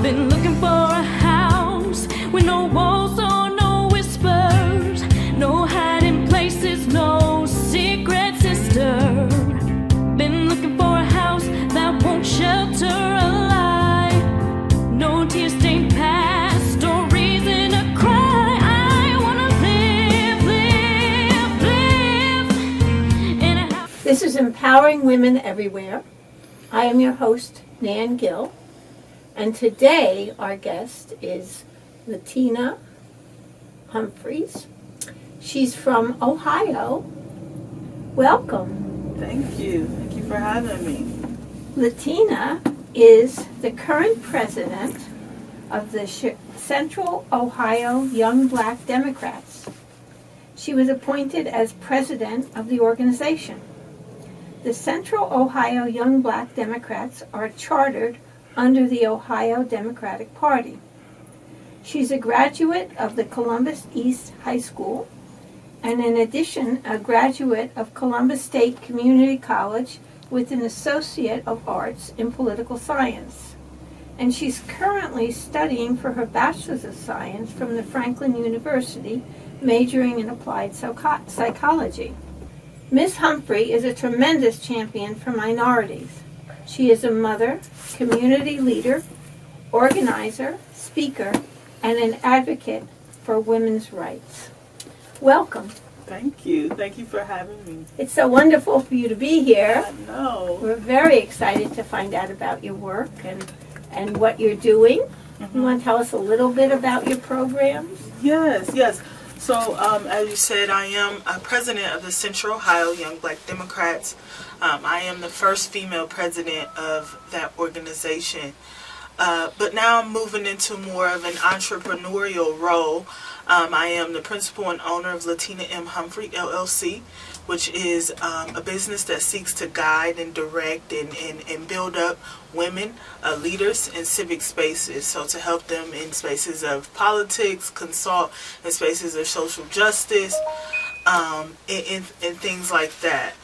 Been looking for a house with no walls or no whispers, no hiding places, no secret sister. Been looking for a house that won't shelter a lie, no tear-stained past or reason to cry. I wanna live in a house. This is Empowering Women Everywhere. I am your host, Nan Gill, and today our guest is Latyna Humphrey. She's from Ohio. Welcome. Thank you. Thank you for having me. Latyna is the current president of the Central Ohio Young Black Democrats. She was appointed as president of the organization. The Central Ohio Young Black Democrats are chartered under the Ohio Democratic Party. She's a graduate of the Columbus East High School, and in addition, a graduate of Columbus State Community College with an Associate of Arts in Political Science. And she's currently studying for her Bachelor's of Science from the Franklin University, majoring in applied psychology. Ms. Humphrey is a tremendous champion for minorities. She is a mother, community leader, organizer, speaker, and an advocate for women's rights. Welcome. Thank you. Thank you for having me. It's so wonderful for you to be here. I know. We're very excited to find out about your work and what you're doing. You want to tell us a little bit about your programs? Yes. So, as you said, I am president of the Central Ohio Young Black Democrats. I am the first female president of that organization. But now I'm moving into more of an entrepreneurial role. I am the principal and owner of Latyna Humphrey, LLC, which is a business that seeks to guide and direct and build up women leaders in civic spaces. So to help them in spaces of politics, consult in spaces of social justice, and things like that.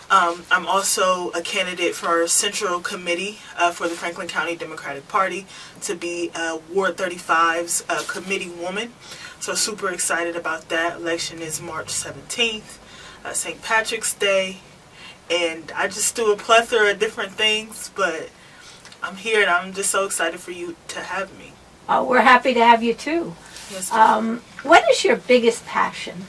I'm also a candidate for Central Committee for the Franklin County Democratic Party to be Ward 35's committee woman. So super excited about that. Election is March 17th, St. Patrick's Day. And I just do a plethora of different things, but I'm here and I'm just so excited for you to have me. Oh, we're happy to have you too. Yes, what is your biggest passion?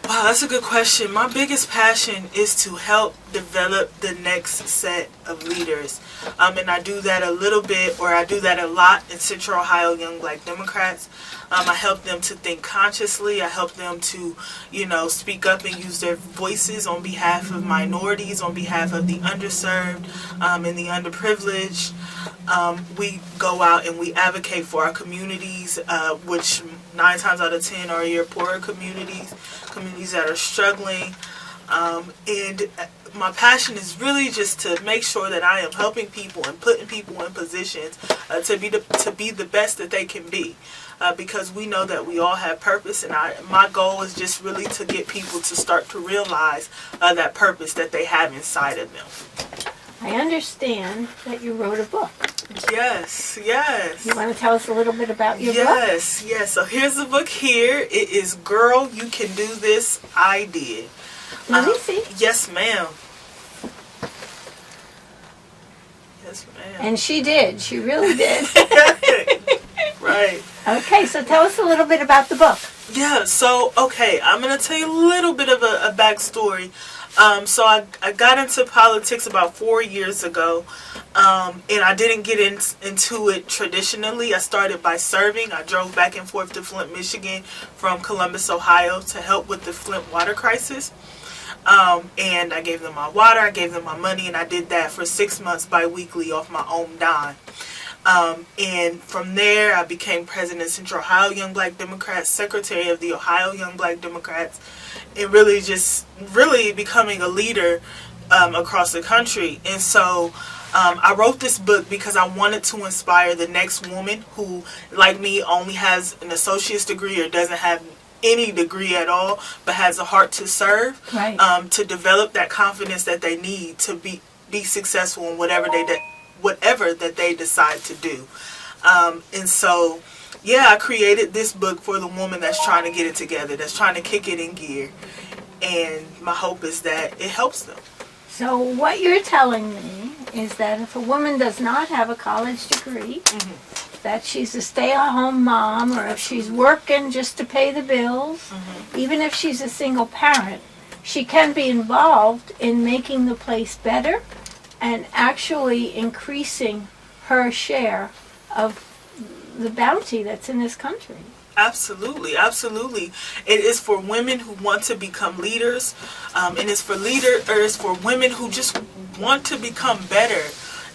Wow, that's a good question. My biggest passion is to help develop the next set of leaders. And I do that a little bit, or I do that a lot in Central Ohio Young Black Democrats. I help them to think consciously. I help them to, speak up and use their voices on behalf of minorities, on behalf of the underserved and the underprivileged. We go out and we advocate for our communities, which 9 times out of 10 are your poorer communities that are struggling. And my passion is really just to make sure that I am helping people and putting people in positions to be the best that they can be. Because we know that we all have purpose, and my goal is just really to get people to start to realize that purpose that they have inside of them. I understand that you wrote a book. Yes. You want to tell us a little bit about your book? Yes. So here's the book here. It is Girl, You Can Do This, I Did. Let me see. Yes, ma'am. Yes, ma'am. And she did. She really did. Right. Okay, so tell us a little bit about the book. Yeah, so, okay, I'm going to tell you a little bit of a backstory. So I got into politics about 4 years ago, and I didn't get into it traditionally. I started by serving. I drove back and forth to Flint, Michigan from Columbus, Ohio to help with the Flint water crisis. And I gave them my water, I gave them my money, and I did that for 6 months bi-weekly off my own dime. And from there, I became president of Central Ohio Young Black Democrats, secretary of the Ohio Young Black Democrats, and really becoming a leader across the country. And so I wrote this book because I wanted to inspire the next woman who, like me, only has an associate's degree or doesn't have any degree at all, but has a heart to serve, right. To develop that confidence that they need to be successful in whatever that they decide to do. And so, yeah, I created this book for the woman that's trying to get it together, that's trying to kick it in gear. And my hope is that it helps them. So what you're telling me is that if a woman does not have a college degree, that she's a stay-at-home mom, or if she's working just to pay the bills, even if she's a single parent, she can be involved in making the place better and actually increasing her share of the bounty that's in this country. Absolutely, absolutely. It is for women who want to become leaders, and it's for women who just want to become better.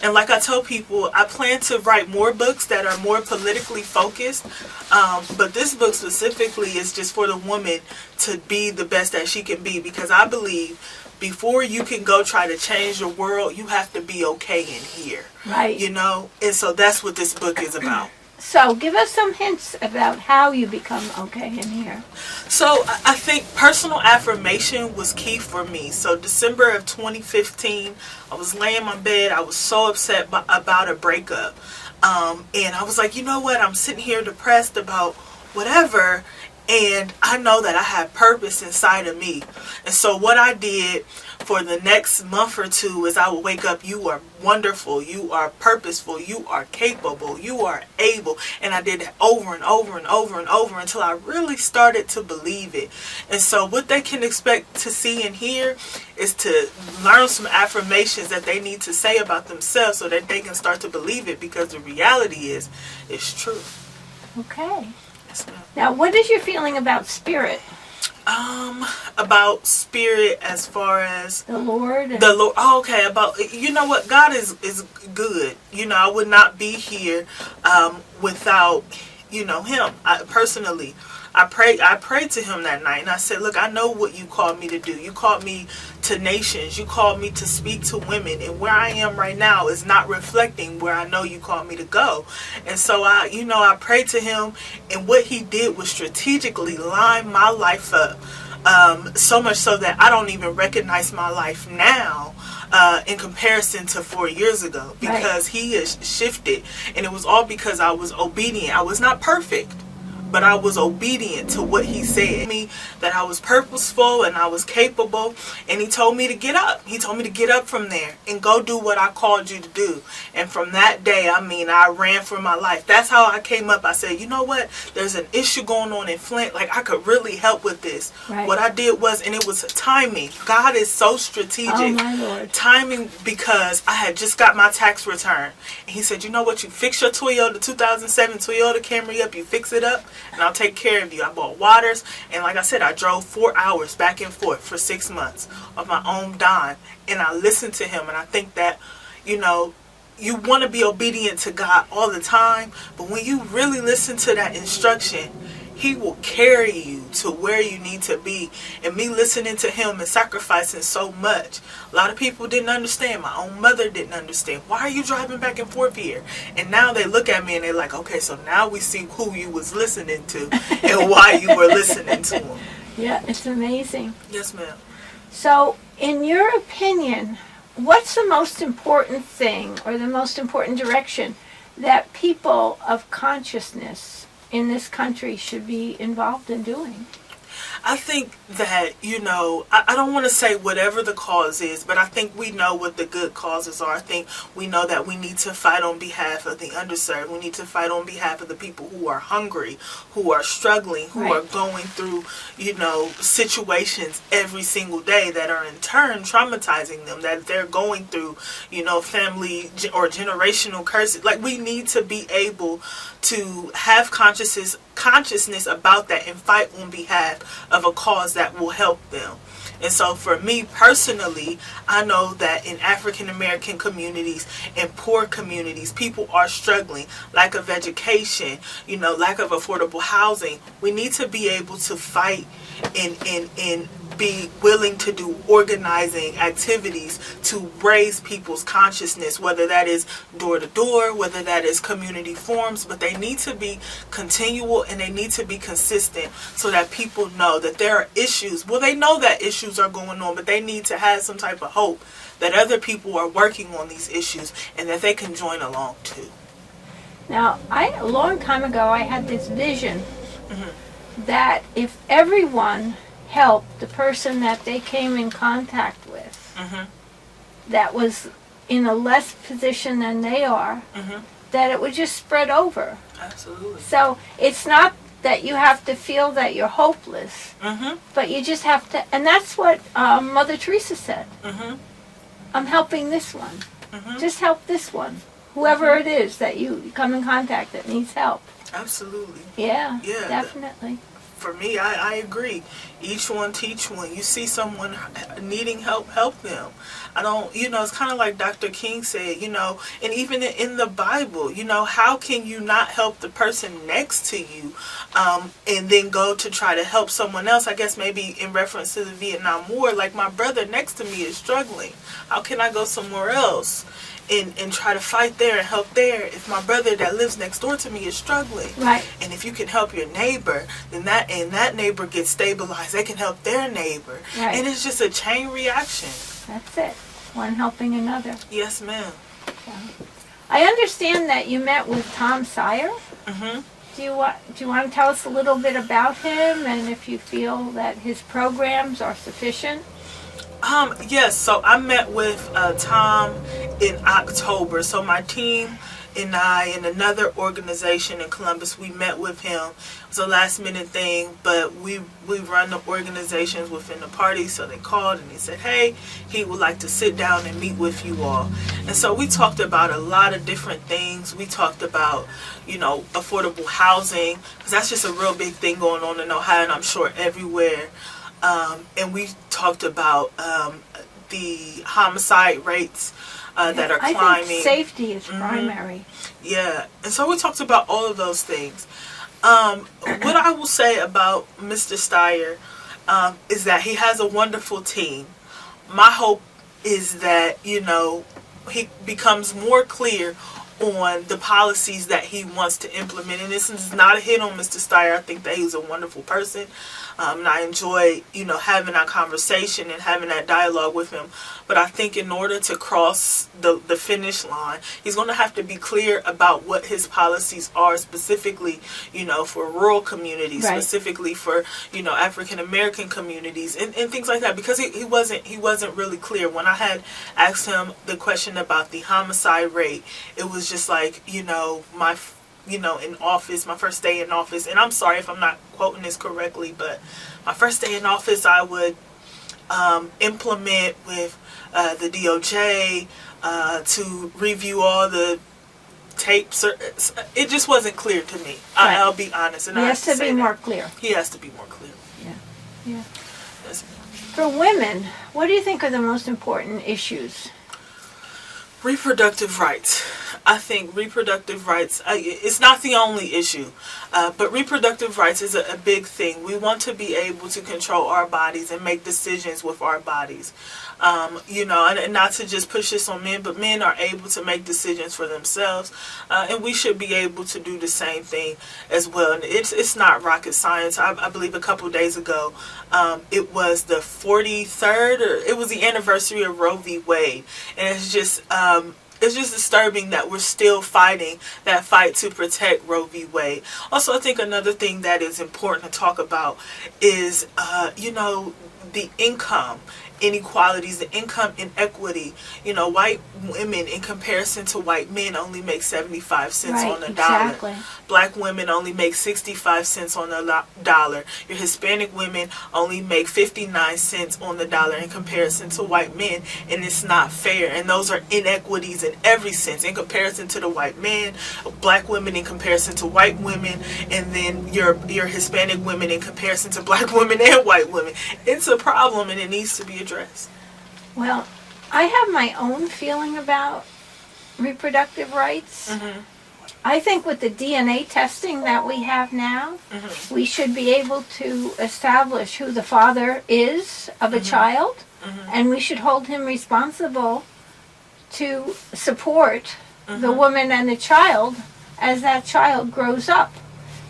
And like I tell people, I plan to write more books that are more politically focused, but this book specifically is just for the woman to be the best that she can be, because I believe before you can go try to change the world, you have to be okay in here. Right. You know? And so that's what this book is about. So give us some hints about how you become okay in here. So I think personal affirmation was key for me. So December of 2015, I was laying in my bed. I was so upset about a breakup. And I was like, you know what? I'm sitting here depressed about whatever. And I know that I have purpose inside of me. And so what I did for the next month or two is I would wake up, you are wonderful, you are purposeful, you are capable, you are able. And I did it over and over and over and over until I really started to believe it. And so what they can expect to see and hear is to learn some affirmations that they need to say about themselves so that they can start to believe it, because the reality is, it's true. Okay. Yes, ma'am. Now, what is your feeling about spirit? About spirit as far as The Lord? the Lord. Oh, okay. About, you know what, God is good. You know, I would not be here without, you know, Him. Personally, I prayed to Him that night, and I said, look, I know what you called me to do. You called me to nations. You called me to speak to women, and where I am right now is not reflecting where I know you called me to go. And so I prayed to Him, and what He did was strategically line my life up, so much so that I don't even recognize my life now in comparison to 4 years ago, because He has shifted, and it was all because I was obedient. I was not perfect, but I was obedient to what He said. Me, that I was purposeful and I was capable, and He told me to get up. He told me to get up from there and go do what I called you to do. And from that day, I ran for my life. That's how I came up. I said, you know what? There's an issue going on in Flint. Like, I could really help with this. Right. What I did was, and it was timing. God is so strategic. Oh, my Lord. Timing, because I had just got my tax return. And He said, you know what? You fix your Toyota 2007 Toyota Camry up. You fix it up, and I'll take care of you. I bought waters, and like I said, I drove 4 hours back and forth for 6 months of my own dime, and I listened to Him. And I think that, you know, you want to be obedient to God all the time, but when you really listen to that instruction, He will carry you to where you need to be. And me listening to Him and sacrificing so much, a lot of people didn't understand. My own mother didn't understand. Why are you driving back and forth here? And now they look at me and they're like, okay, so now we see who you was listening to and why you were listening to Him. Yeah, it's amazing. Yes, ma'am. So, in your opinion, what's the most important thing or the most important direction that people of consciousness in this country should be involved in doing? I think that, you know, I don't want to say whatever the cause is, but I think we know what the good causes are. I think we know that we need to fight on behalf of the underserved. We need to fight on behalf of the people who are hungry, who are struggling, who are going through, you know, situations every single day that are in turn traumatizing them, that they're going through, you know, family or generational curses. Like, we need to be able to have consciousness about that and fight on behalf of a cause that will help them. And so for me personally, I know that in African American communities and poor communities, people are struggling. Lack of education, you know, lack of affordable housing. We need to be able to fight and be willing to do organizing activities to raise people's consciousness, whether that is door to door, whether that is community forums, but they need to be continual and they need to be consistent so that people know that there are issues. Well, they know that issues are going on, but they need to have some type of hope that other people are working on these issues and that they can join along too. Now, a long time ago, I had this vision that if everyone helped the person that they came in contact with that was in a less position than they are, that it would just spread over. Absolutely. So it's not that you have to feel that you're hopeless, but you just have to, and that's what Mother Teresa said. I'm helping this one. Just help this one. Whoever it is that you come in contact that needs help. Absolutely. Yeah, Yeah, definitely. For me, I agree. Each one teach one. You see someone needing help, help them. I don't, it's kind of like Dr. King said, and even in the Bible, how can you not help the person next to you and then go to try to help someone else? I guess maybe in reference to the Vietnam War, like my brother next to me is struggling. How can I go somewhere else and try to fight there and help there if my brother that lives next door to me is struggling? Right. And if you can help your neighbor, then that neighbor gets stabilized. They can help their neighbor. Right. And it's just a chain reaction. That's it. One helping another. Yes, ma'am. So, I understand that you met with Tom Sire. Do you want to tell us a little bit about him and if you feel that his programs are sufficient? Yes, so I met with Tom in October. So my team and I and another organization in Columbus, we met with him. It was a last minute thing, but we run the organizations within the party, so they called and he said, hey, he would like to sit down and meet with you all. And so we talked about a lot of different things. We talked about, affordable housing, because that's just a real big thing going on in Ohio, and I'm sure everywhere. And we talked about the homicide rates that are climbing. I think safety is primary. Yeah, and so we talked about all of those things. What I will say about Mr. Steyer is that he has a wonderful team. My hope is that, he becomes more clear on the policies that he wants to implement. And this is not a hit on Mr. Steyer. I think that he's a wonderful person. And I enjoy, having that conversation and having that dialogue with him. But I think in order to cross the finish line, he's going to have to be clear about what his policies are specifically, for rural communities, right. specifically for, African American communities and things like that. Because he wasn't really clear. When I had asked him the question about the homicide rate, it was just like, in office, my first day in office, and I'm sorry if I'm not quoting this correctly, but my first day in office, I would implement with the DOJ to review all the tapes. It just wasn't clear to me. Right. I'll be honest. And He has to be more clear. He has to be more clear. Yeah. Yes. For women, what do you think are the most important issues? Reproductive rights. I think reproductive rights, it's not the only issue, but reproductive rights is a big thing. We want to be able to control our bodies and make decisions with our bodies. And not to just push this on men, but men are able to make decisions for themselves, and we should be able to do the same thing as well. And it's not rocket science. I believe a couple of days ago, it was the 43rd, or it was the anniversary of Roe v. Wade, and it's just disturbing that we're still fighting that fight to protect Roe v. Wade. Also, I think another thing that is important to talk about is, the income inequalities, the income inequity. White women in comparison to white men only make 75 cents on the dollar. Black women only make 65 cents on the dollar. Your Hispanic women only make 59 cents on the dollar in comparison to white men, and it's not fair. And those are inequities in every sense. In comparison to the white man, black women in comparison to white women, and then your Hispanic women in comparison to black women and white women. It's a problem, and it needs to be addressed. Well, I have my own feeling about reproductive rights. Mm-hmm. I think with the DNA testing that we have now, mm-hmm. we should be able to establish who the father is of a mm-hmm. child, mm-hmm. and we should hold him responsible to support mm-hmm. the woman and the child as that child grows up.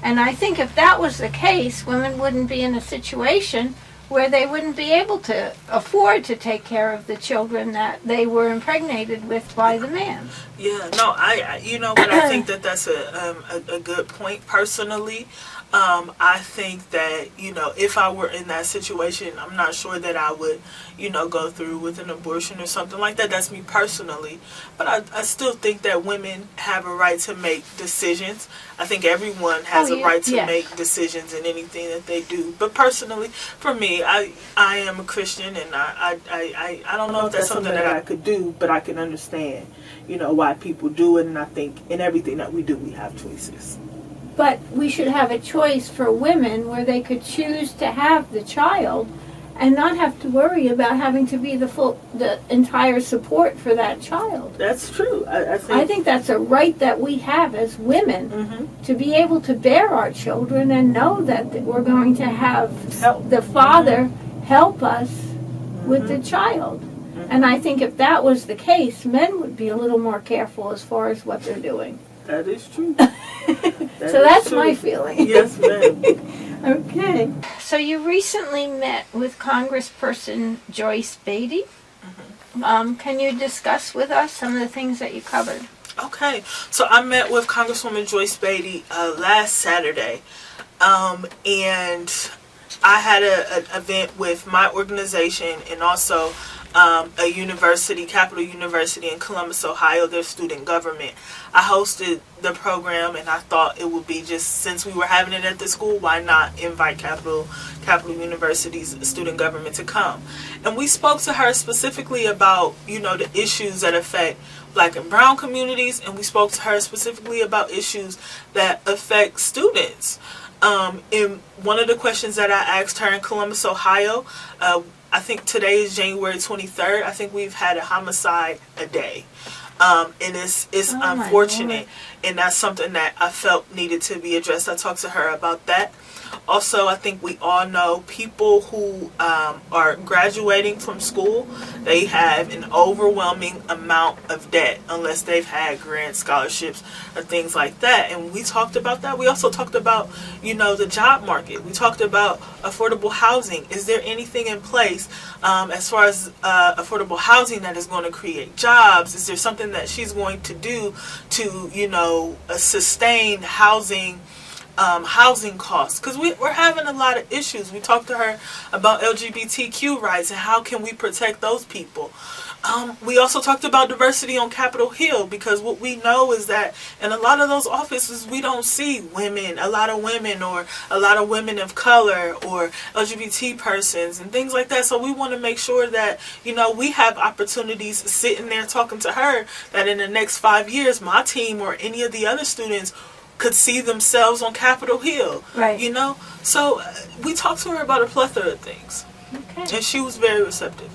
And I think if that was the case, women wouldn't be in a situation where they wouldn't be able to afford to take care of the children that they were impregnated with by the man. Yeah, no, you know what, I think that that's a good point personally. I think that, you know, if I were in that situation, I'm not sure that I would, you know, go through with an abortion or something like that. That's me personally. But I still think that women have a right to make decisions. I think everyone has a right to make decisions in anything that they do. But personally, for me, I am a Christian, and I don't know if that's something that I could do, but I can understand, you know, why people do it. And I think in everything that we do, we have choices. But we should have a choice for women where they could choose to have the child and not have to worry about having to be the entire support for that child. That's true. I think that's a right that we have as women, to be able to bear our children and know that we're going to have the father help us with the child. And I think if that was the case, men would be a little more careful as far as what they're doing. That is true. So that's true. My feeling. Yes, ma'am. Okay. So you recently met with Congressperson Joyce Beatty. Can you discuss with us some of the things that you covered? Okay. So I met with Congresswoman Joyce Beatty last Saturday. And I had an event with my organization and also a university, Capital University in Columbus, Ohio, their student government. I hosted the program, and I thought it would be just, since we were having it at the school, why not invite Capital University's student government to come? And we spoke to her specifically about, you know, the issues that affect Black and brown communities, and we spoke to her specifically about issues that affect students. In one of the questions that I asked her in Columbus, Ohio, I think today is January 23rd. I think we've had a homicide a day. And it's unfortunate. And that's something that I felt needed to be addressed. I talked to her about that. Also, I think we all know people who are graduating from school, they have an overwhelming amount of debt unless they've had grant scholarships or things like that. And we talked about that. We also talked about, you know, the job market. We talked about affordable housing. Is there anything in place as far as affordable housing that is going to create jobs? Is there something that she's going to do to, you know, sustain housing costs? Because we're having a lot of issues. We talked to her about LGBTQ rights and how can we protect those people. We also talked about diversity on Capitol Hill, because what we know is that in a lot of those offices we don't see women, a lot of women, or a lot of women of color, or LGBT persons and things like that. So we want to make sure that, you know, we have opportunities sitting there talking to her, that in the next 5 years my team or any of the other students could see themselves on Capitol Hill. Right. You know? So we talked to her about a plethora of things. Okay. And she was very receptive.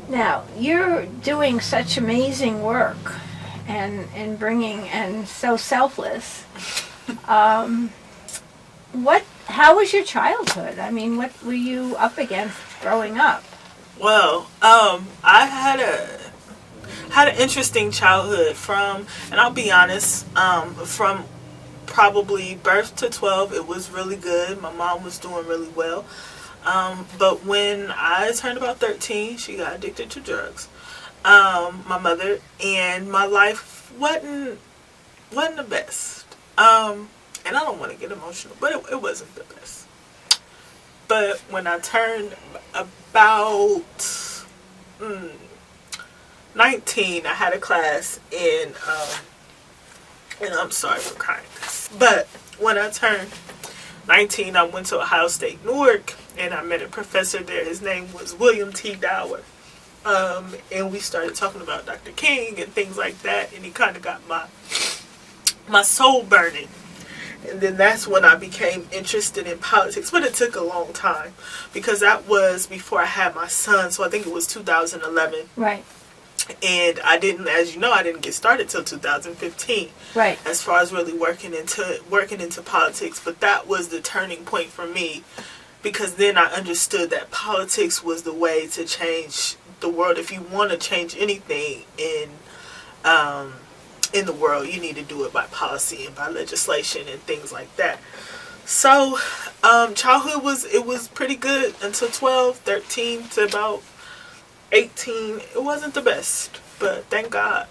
Now, you're doing such amazing work and bringing, and so selfless. How was your childhood? I mean, what were you up against growing up? Well, I had an interesting childhood and I'll be honest, from probably birth to 12, it was really good. My mom was doing really well. But when I turned about 13, she got addicted to drugs. My mother, and my life wasn't the best. And I don't want to get emotional, but it wasn't the best. But when I turned about 19, I had a class in and I'm sorry for crying. But when I turned 19, I went to Ohio State, Newark, and I met a professor there. His name was William T. Dower. And we started talking about Dr. King and things like that, and he kind of got my soul burning. And then that's when I became interested in politics. But it took a long time, because that was before I had my son, so I think it was 2011. Right. And I didn't, as you know, I didn't get started till 2015. Right. As far as really working into politics, but that was the turning point for me, because then I understood that politics was the way to change the world. If you want to change anything in the world, you need to do it by policy and by legislation and things like that. So, childhood was pretty good until 12, 13 to about 18. It wasn't the best, but thank God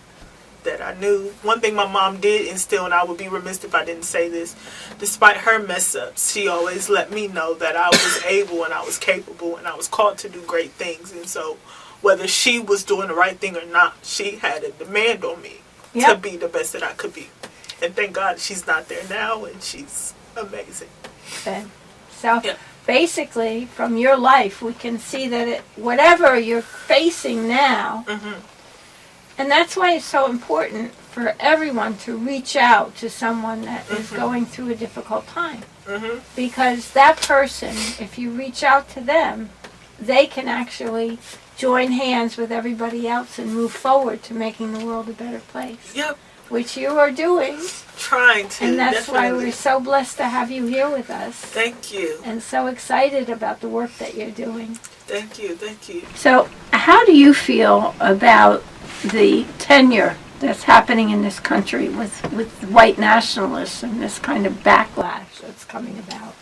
that I knew. One thing my mom did instill, and I would be remiss if I didn't say this, despite her mess ups, she always let me know that I was able and I was capable and I was called to do great things. And so, whether she was doing the right thing or not, she had a demand on me to be the best that I could be. And thank God she's not there now, and she's amazing. Okay. So basically, from your life, we can see that whatever you're facing now, and that's why it's so important for everyone to reach out to someone that is going through a difficult time. Because that person, if you reach out to them, they can actually join hands with everybody else and move forward to making the world a better place. Yep. Which you are doing. Trying to. And that's definitely. why we're so blessed to have you here with us. Thank you. And so excited about the work that you're doing. Thank you. Thank you. So, how do you feel about the tenure that's happening in this country with white nationalists and this kind of backlash that's coming about?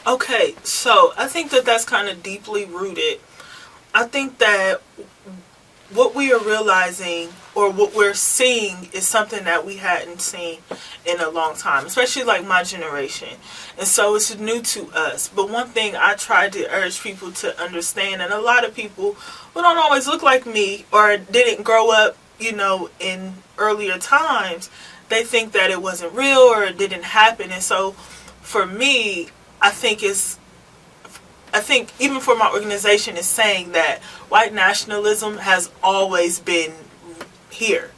Okay, so I think that that's kind of deeply rooted. I think that what we are realizing or what we're seeing is something that we hadn't seen in a long time, especially like my generation. And so it's new to us. But one thing I try to urge people to understand, and a lot of people who don't always look like me or didn't grow up, in earlier times, they think that it wasn't real or it didn't happen. And so for me, I think even for my organization is saying that white nationalism has always been here.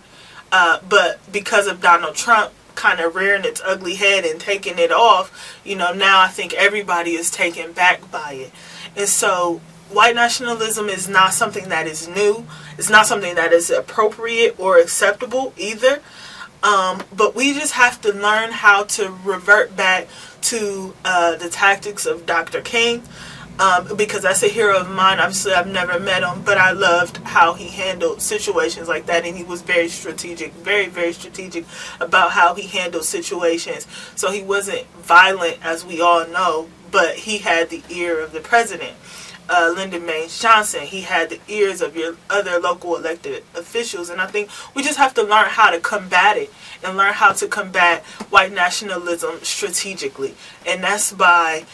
But because of Donald Trump kind of rearing its ugly head and taking it off, now I think everybody is taken back by it. And so white nationalism is not something that is new. It's not something that is appropriate or acceptable either. But we just have to learn how to revert back to the tactics of Dr. King. Because that's a hero of mine. Obviously, I've never met him, but I loved how he handled situations like that, and he was very strategic, very, very strategic about how he handled situations. So he wasn't violent, as we all know, but he had the ear of the president, Lyndon Baines Johnson. He had the ears of your other local elected officials, and I think we just have to learn how to combat it and learn how to combat white nationalism strategically, and that's by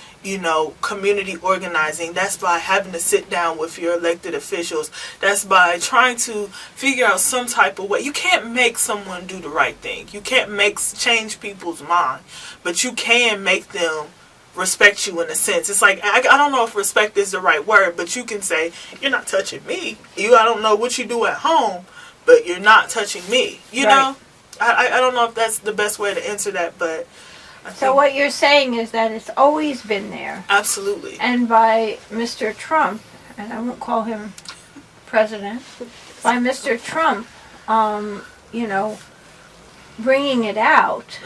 community organizing. That's by having to sit down with your elected officials. That's by trying to figure out some type of way. You can't make someone do the right thing. You can't change people's mind, but you can make them respect you in a sense. It's like, I don't know if respect is the right word, but you can say, you're not touching me. I don't know what you do at home, but you're not touching me. You know? I don't know if that's the best way to answer that, but so what you're saying is that it's always been there. Absolutely. And by Mr. Trump, and I won't call him president, by Mr. Trump, bringing it out,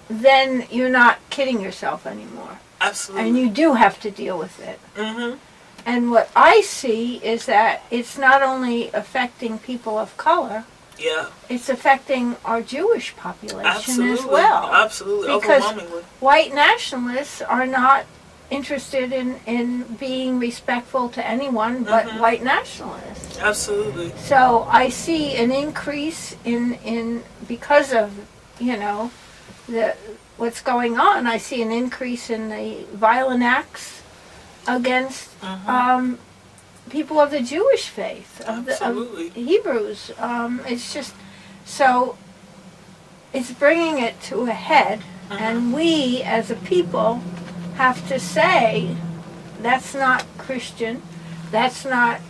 then you're not kidding yourself anymore. Absolutely. And you do have to deal with it. And what I see is that it's not only affecting people of color, it's affecting our Jewish population as well. Absolutely. Because overwhelmingly. White nationalists are not interested in being respectful to anyone but white nationalists. Absolutely. So I see an increase in because of, what's going on. I see an increase in the violent acts against people of the Jewish faith, of the Hebrews. It's just, so it's bringing it to a head, and we as a people have to say, that's not Christian, that's not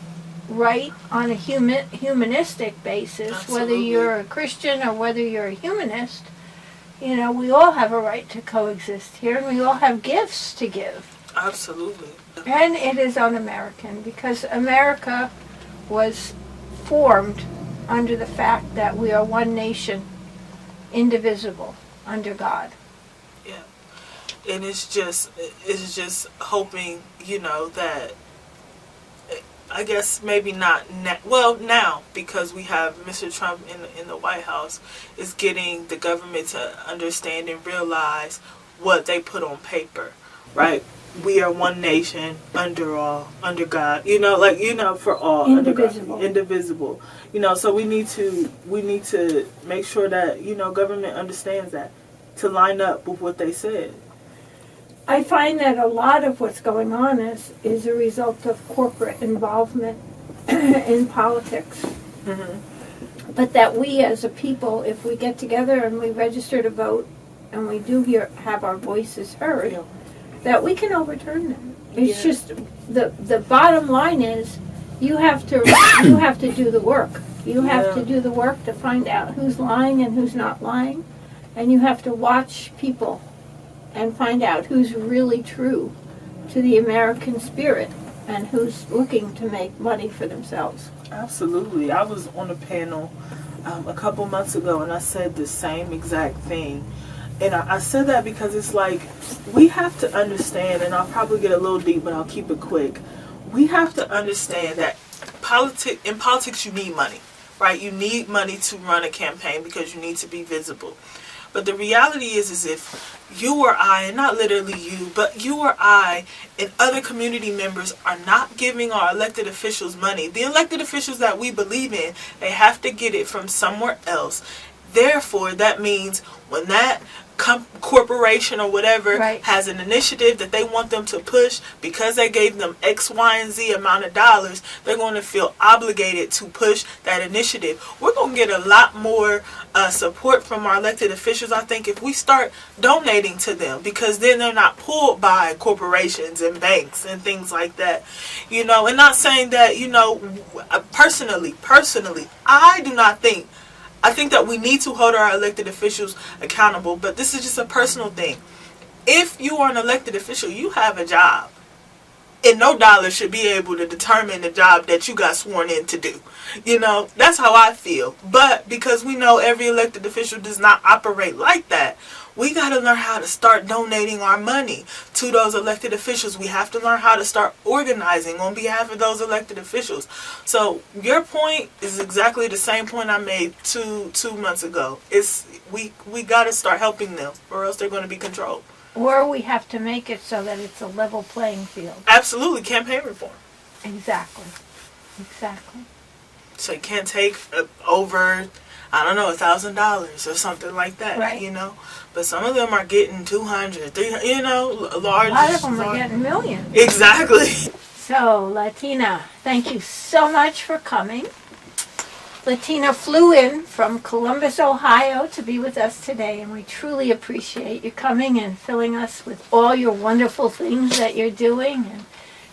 right on a humanistic basis, whether you're a Christian or whether you're a humanist. We all have a right to coexist here, and we all have gifts to give. Absolutely. And it is un-American, because America was formed under the fact that we are one nation, indivisible, under God. Yeah. And it's just hoping, that I guess maybe not now, because we have Mr. Trump in the White House, is getting the government to understand and realize what they put on paper, right? We are one nation under all, under God, for all, Indivisible. under God, indivisible, so we need to make sure that, government understands that, to line up with what they said. I find that a lot of what's going on is a result of corporate involvement in politics. Mm-hmm. But that we as a people, if we get together and we register to vote and we do have our voices heard, Yeah. that we can overturn them. It's Yeah. just the bottom line is you have to do the work. You have to do the work to find out who's lying and who's not lying, and you have to watch people and find out who's really true to the American spirit and who's looking to make money for themselves. Absolutely. I was on a panel a couple months ago, and I said the same exact thing. And I said that because it's like, we have to understand, and I'll probably get a little deep, but I'll keep it quick. We have to understand that in politics you need money, right? You need money to run a campaign because you need to be visible. But the reality is if you or I, and not literally you, but you or I and other community members are not giving our elected officials money, the elected officials that we believe in, they have to get it from somewhere else. Therefore, that means when that corporation or whatever has an initiative that they want them to push, because they gave them X, Y, and Z amount of dollars, they're going to feel obligated to push that initiative. We're going to get a lot more support from our elected officials, I think, if we start donating to them, because then they're not pulled by corporations and banks and things like that. And not saying that, personally, I think that we need to hold our elected officials accountable, but this is just a personal thing. If you are an elected official, you have a job. And no dollar should be able to determine the job that you got sworn in to do. That's how I feel. But because we know every elected official does not operate like that, we got to learn how to start donating our money to those elected officials. We have to learn how to start organizing on behalf of those elected officials. So your point is exactly the same point I made two months ago. We got to start helping them, or else they're going to be controlled. Or we have to make it so that it's a level playing field. Absolutely, campaign reform. Exactly. So you can't take over, I don't know, $1,000 or something like that, Right. But some of them are getting 200, 300, large. A lot of them are getting millions. Exactly. So, Latyna, thank you so much for coming. Latyna flew in from Columbus, Ohio to be with us today, and we truly appreciate you coming and filling us with all your wonderful things that you're doing and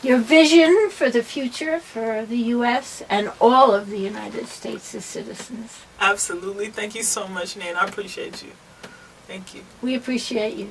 your vision for the future for the U.S. and all of the United States as citizens. Absolutely. Thank you so much, Nan. I appreciate you. Thank you. We appreciate you.